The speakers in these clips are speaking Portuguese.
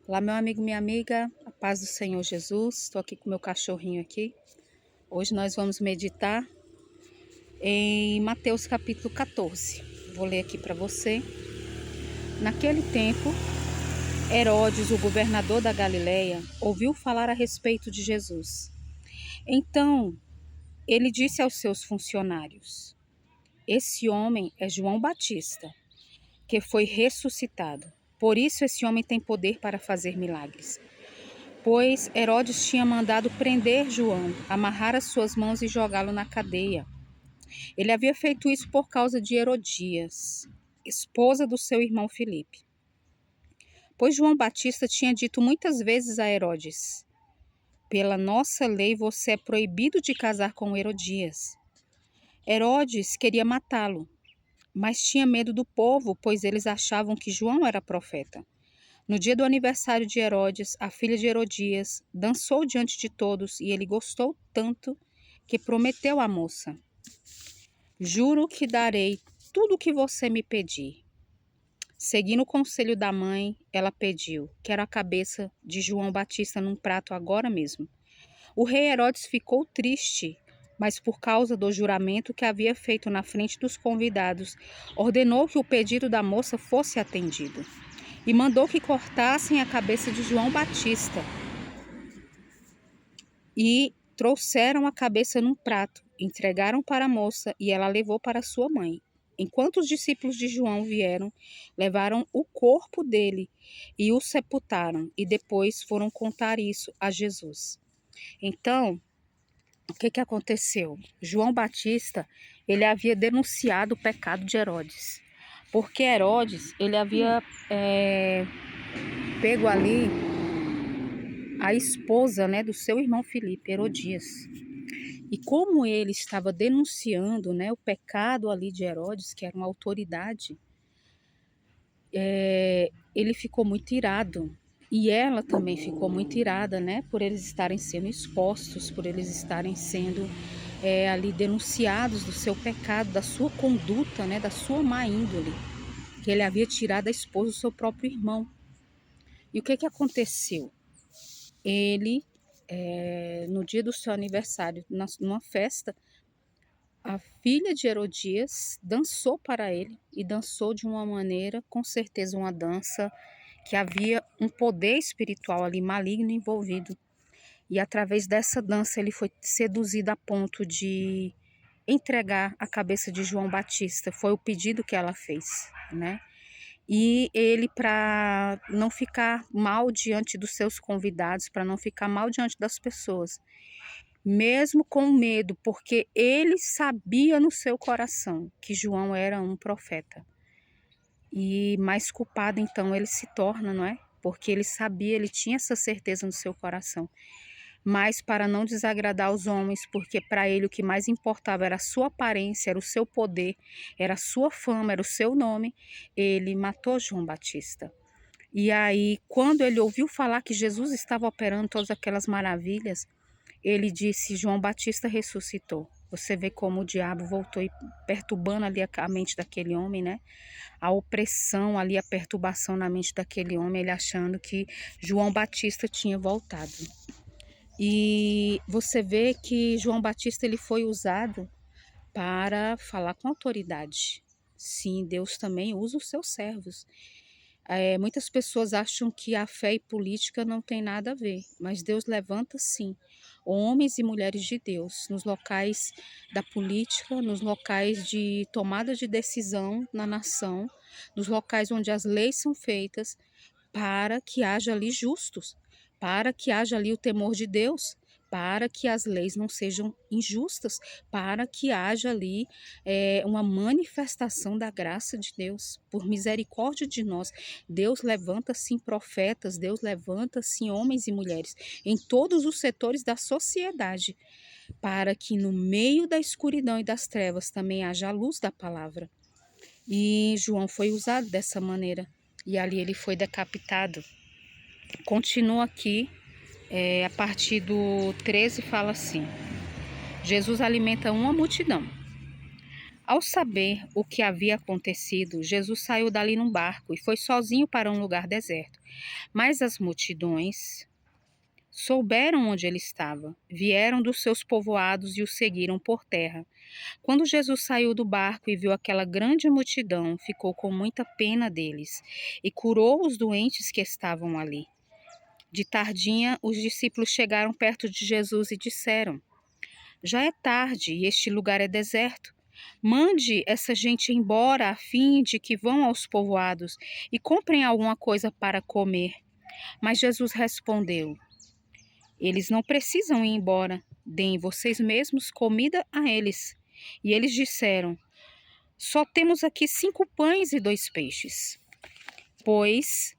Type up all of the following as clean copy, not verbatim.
Olá, meu amigo, minha amiga, a paz do Senhor Jesus. Estou aqui com meu cachorrinho aqui. Hoje nós vamos meditar em Mateus capítulo 14. Vou ler aqui para você. Naquele tempo, Herodes, o governador da Galileia, ouviu falar a respeito de Jesus. Então, ele disse aos seus funcionários: Esse homem é João Batista, que foi ressuscitado. Por isso esse homem tem poder para fazer milagres. Pois Herodes tinha mandado prender João, amarrar as suas mãos e jogá-lo na cadeia. Ele havia feito isso por causa de Herodias, esposa do seu irmão Filipe. Pois João Batista tinha dito muitas vezes a Herodes: Pela nossa lei você é proibido de casar com Herodias. Herodes queria matá-lo, mas tinha medo do povo, pois eles achavam que João era profeta. No dia do aniversário de Herodes, a filha de Herodias dançou diante de todos e ele gostou tanto que prometeu à moça: Juro que darei tudo o que você me pedir. Seguindo o conselho da mãe, ela pediu: Quero a cabeça de João Batista num prato agora mesmo. O rei Herodes ficou triste, mas por causa do juramento que havia feito na frente dos convidados, ordenou que o pedido da moça fosse atendido. E mandou que cortassem a cabeça de João Batista. E trouxeram a cabeça num prato, entregaram para a moça e ela levou para sua mãe. Enquanto os discípulos de João vieram, levaram o corpo dele e o sepultaram, e depois foram contar isso a Jesus. Então, o que aconteceu? João Batista, ele havia denunciado o pecado de Herodes, porque Herodes, ele havia pego ali a esposa, do seu irmão Filipe, Herodias. E como ele estava denunciando, o pecado ali de Herodes, que era uma autoridade, ele ficou muito irado. E ela também ficou muito irada, por eles estarem sendo expostos, por eles estarem sendo ali denunciados do seu pecado, da sua conduta, da sua má índole, que ele havia tirado a esposa do seu próprio irmão. E o que aconteceu? Ele, no dia do seu aniversário, numa festa, a filha de Herodias dançou para ele e dançou de uma maneira, com certeza uma dança que havia um poder espiritual ali maligno envolvido. E através dessa dança ele foi seduzido a ponto de entregar a cabeça de João Batista. Foi o pedido que ela fez, E ele, para não ficar mal diante dos seus convidados, para não ficar mal diante das pessoas, mesmo com medo, porque ele sabia no seu coração que João era um profeta. E mais culpado então ele se torna, não é? Porque ele sabia, ele tinha essa certeza no seu coração. Mas para não desagradar os homens, porque para ele o que mais importava era a sua aparência, era o seu poder, era a sua fama, era o seu nome, ele matou João Batista. E aí, quando ele ouviu falar que Jesus estava operando todas aquelas maravilhas, ele disse: João Batista ressuscitou. Você vê como o diabo voltou e perturbando ali a mente daquele homem, A opressão ali, a perturbação na mente daquele homem, ele achando que João Batista tinha voltado. E você vê que João Batista ele foi usado para falar com autoridade. Sim, Deus também usa os seus servos. Muitas pessoas acham que a fé e política não tem nada a ver, mas Deus levanta sim homens e mulheres de Deus nos locais da política, nos locais de tomada de decisão na nação, nos locais onde as leis são feitas, para que haja ali justos, para que haja ali o temor de Deus, para que as leis não sejam injustas, para que haja ali uma manifestação da graça de Deus, por misericórdia de nós. Deus levanta sim profetas, Deus levanta sim homens e mulheres em todos os setores da sociedade, para que no meio da escuridão e das trevas também haja a luz da palavra. E João foi usado dessa maneira, e ali ele foi decapitado. Continua aqui, a partir do 13 fala assim: Jesus alimenta uma multidão. Ao saber o que havia acontecido, Jesus saiu dali num barco e foi sozinho para um lugar deserto. Mas as multidões souberam onde ele estava, vieram dos seus povoados e o seguiram por terra. Quando Jesus saiu do barco e viu aquela grande multidão, ficou com muita pena deles e curou os doentes que estavam ali. De tardinha, os discípulos chegaram perto de Jesus e disseram: Já é tarde e este lugar é deserto. Mande essa gente embora a fim de que vão aos povoados e comprem alguma coisa para comer. Mas Jesus respondeu: Eles não precisam ir embora. Deem vocês mesmos comida a eles. E eles disseram: Só temos aqui 5 pães e 2 peixes. Pois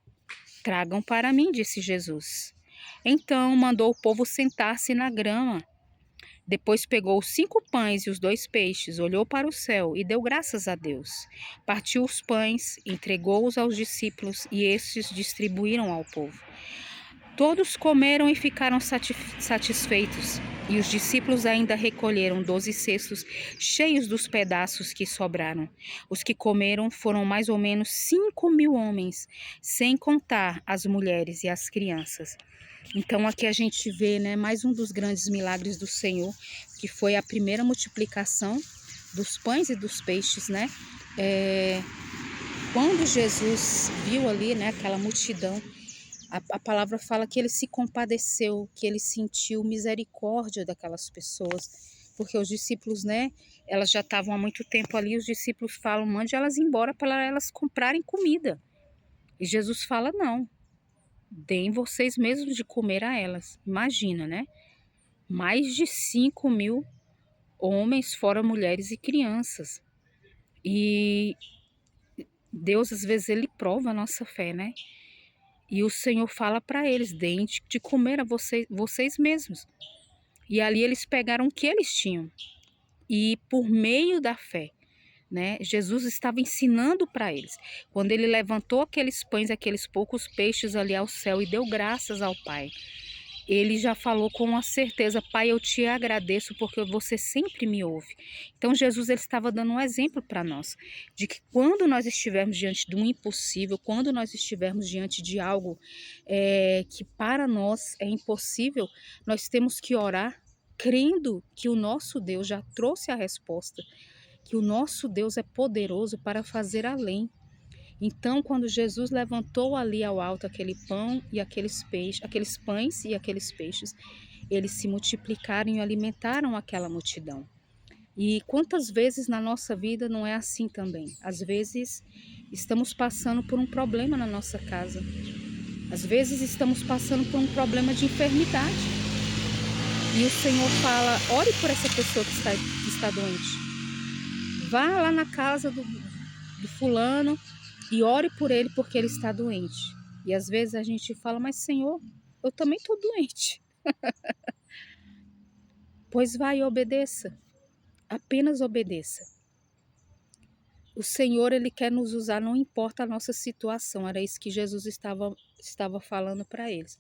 tragam para mim, disse Jesus. Então mandou o povo sentar-se na grama. Depois pegou os 5 pães e os 2 peixes, olhou para o céu e deu graças a Deus. Partiu os pães, entregou-os aos discípulos e estes distribuíram ao povo. Todos comeram e ficaram satisfeitos, e os discípulos ainda recolheram 12 cestos cheios dos pedaços que sobraram. Os que comeram foram mais ou menos 5.000 homens, sem contar as mulheres e as crianças. Então aqui a gente vê, né, mais um dos grandes milagres do Senhor, que foi a primeira multiplicação dos pães e dos peixes, né? Quando Jesus viu ali, né, aquela multidão, a palavra fala que ele se compadeceu, que ele sentiu misericórdia daquelas pessoas, porque os discípulos, né, elas já estavam há muito tempo ali, os discípulos falam, mande elas embora para elas comprarem comida. E Jesus fala, não, deem vocês mesmos de comer a elas. Imagina, né? Mais de 5.000 homens, fora mulheres e crianças. E Deus, às vezes, ele prova a nossa fé, né? E o Senhor fala para eles, deem de comer a vocês mesmos. E ali eles pegaram o que eles tinham. E por meio da fé, né, Jesus estava ensinando para eles. Quando ele levantou aqueles pães, aqueles poucos peixes ali ao céu e deu graças ao Pai, ele já falou com uma certeza, Pai, eu te agradeço porque você sempre me ouve. Então Jesus ele estava dando um exemplo para nós, de que quando nós estivermos diante de um impossível, quando nós estivermos diante de algo que para nós é impossível, nós temos que orar crendo que o nosso Deus já trouxe a resposta, que o nosso Deus é poderoso para fazer além. Então, quando Jesus levantou ali ao alto aquele pão e aqueles pães e aqueles peixes, eles se multiplicaram e alimentaram aquela multidão. E quantas vezes na nossa vida não é assim também? Às vezes estamos passando por um problema na nossa casa. Às vezes estamos passando por um problema de enfermidade. E o Senhor fala, ore por essa pessoa que está doente. Vá lá na casa do fulano e ore por ele porque ele está doente. E às vezes a gente fala, mas Senhor, eu também estou doente. Pois vai e obedeça. Apenas obedeça. O Senhor, ele quer nos usar, não importa a nossa situação. Era isso que Jesus estava falando para eles.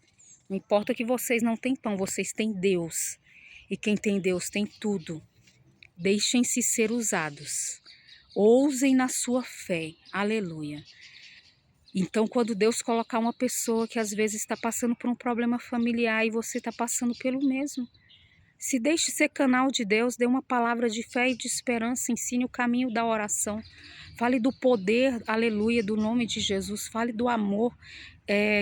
Não importa que vocês não têm pão, vocês têm Deus. E quem tem Deus tem tudo. Deixem-se ser usados. Ousem na sua fé. Aleluia. Então, quando Deus colocar uma pessoa que às vezes está passando por um problema familiar e você está passando pelo mesmo, se deixe ser canal de Deus, dê uma palavra de fé e de esperança, ensine o caminho da oração, fale do poder, aleluia, do nome de Jesus, fale do amor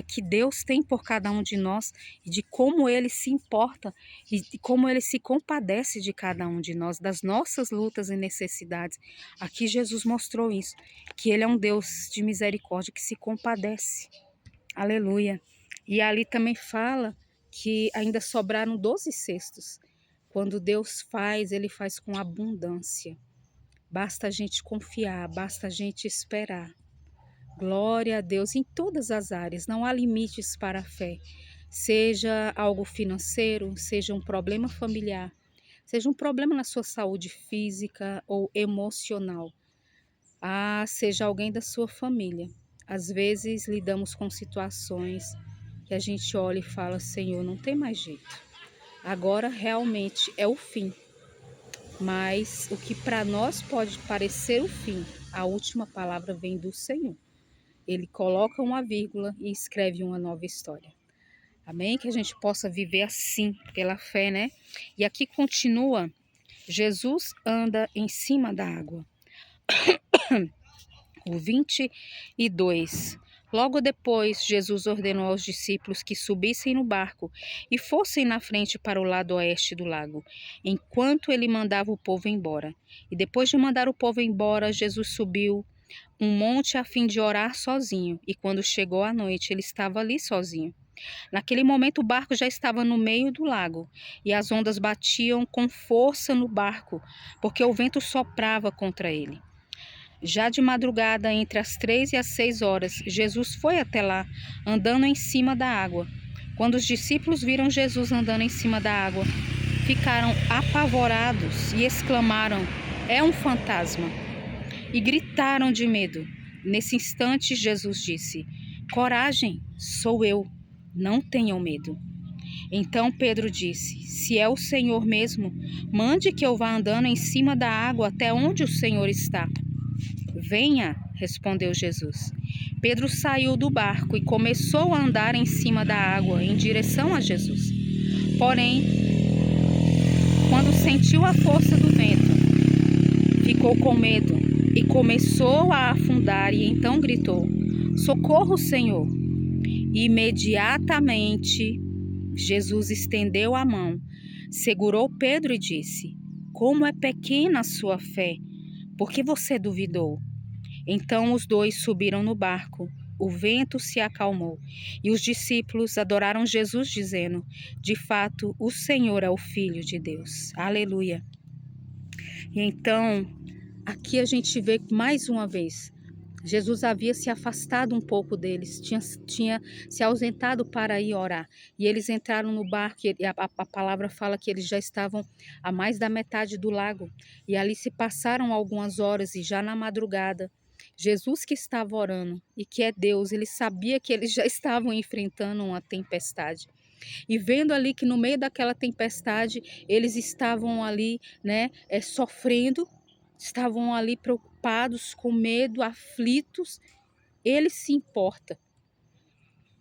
que Deus tem por cada um de nós e de como Ele se importa e de como Ele se compadece de cada um de nós, das nossas lutas e necessidades. Aqui Jesus mostrou isso, que Ele é um Deus de misericórdia que se compadece. Aleluia. E ali também fala que ainda sobraram 12 cestos. Quando Deus faz, Ele faz com abundância. Basta a gente confiar, basta a gente esperar. Glória a Deus em todas as áreas, não há limites para a fé. Seja algo financeiro, seja um problema familiar, seja um problema na sua saúde física ou emocional. Seja alguém da sua família. Às vezes lidamos com situações que a gente olha e fala, Senhor, não tem mais jeito. Agora realmente é o fim. mas o que para nós pode parecer o fim, a última palavra vem do Senhor. Ele coloca uma vírgula e escreve uma nova história. Amém? Que a gente possa viver assim, pela fé, né? E aqui continua, Jesus anda em cima da água. O 22. Logo depois, Jesus ordenou aos discípulos que subissem no barco e fossem na frente para o lado oeste do lago, enquanto ele mandava o povo embora. E depois de mandar o povo embora, Jesus subiu um monte a fim de orar sozinho. E quando chegou a noite, ele estava ali sozinho. Naquele momento, o barco já estava no meio do lago e as ondas batiam com força no barco, porque o vento soprava contra ele. Já de madrugada, entre as 3 e as 6 horas, Jesus foi até lá, andando em cima da água. Quando os discípulos viram Jesus andando em cima da água, ficaram apavorados e exclamaram: "É um fantasma!" E gritaram de medo. Nesse instante, Jesus disse: "Coragem, sou eu, não tenham medo." Então Pedro disse: "Se é o Senhor mesmo, mande que eu vá andando em cima da água até onde o Senhor está." "Venha", respondeu Jesus. Pedro saiu do barco e começou a andar em cima da água, em direção a Jesus. Porém, quando sentiu a força do vento, ficou com medo e começou a afundar, e então gritou: "Socorro, Senhor!" Imediatamente, Jesus estendeu a mão, segurou Pedro e disse: "Como é pequena a sua fé, por que você duvidou?" Então os dois subiram no barco, o vento se acalmou e os discípulos adoraram Jesus, dizendo: "De fato, o Senhor é o Filho de Deus." Aleluia. E então, aqui a gente vê mais uma vez, Jesus havia se afastado um pouco deles, tinha se ausentado para ir orar. E eles entraram no barco e a palavra fala que eles já estavam a mais da metade do lago. E ali se passaram algumas horas e já na madrugada, Jesus, que estava orando e que é Deus, ele sabia que eles já estavam enfrentando uma tempestade. E vendo ali que no meio daquela tempestade, eles estavam ali, né, sofrendo, estavam ali preocupados, com medo, aflitos, ele se importa.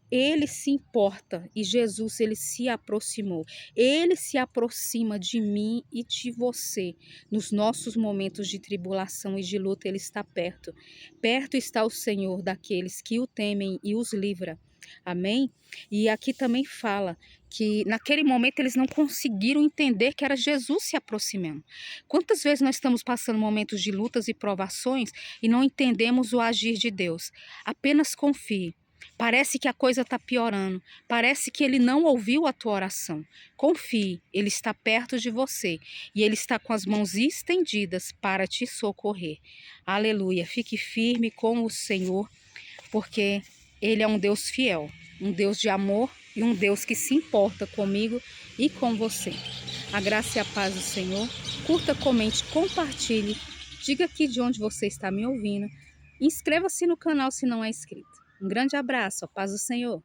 Ele se importa e Jesus, ele se aproximou. Ele se aproxima de mim e de você. Nos nossos momentos de tribulação e de luta, ele está perto. Perto está o Senhor daqueles que o temem e os livra. Amém? E aqui também fala que naquele momento eles não conseguiram entender que era Jesus se aproximando. Quantas vezes nós estamos passando momentos de lutas e provações e não entendemos o agir de Deus? Apenas confie. Parece que a coisa está piorando. Parece que ele não ouviu a tua oração. Confie, ele está perto de você e ele está com as mãos estendidas para te socorrer. Aleluia. Fique firme com o Senhor, porque ele é um Deus fiel, um Deus de amor e um Deus que se importa comigo e com você. A graça e a paz do Senhor. Curta, comente, compartilhe. Diga aqui de onde você está me ouvindo. Inscreva-se no canal se não é inscrito. Um grande abraço, a paz do Senhor.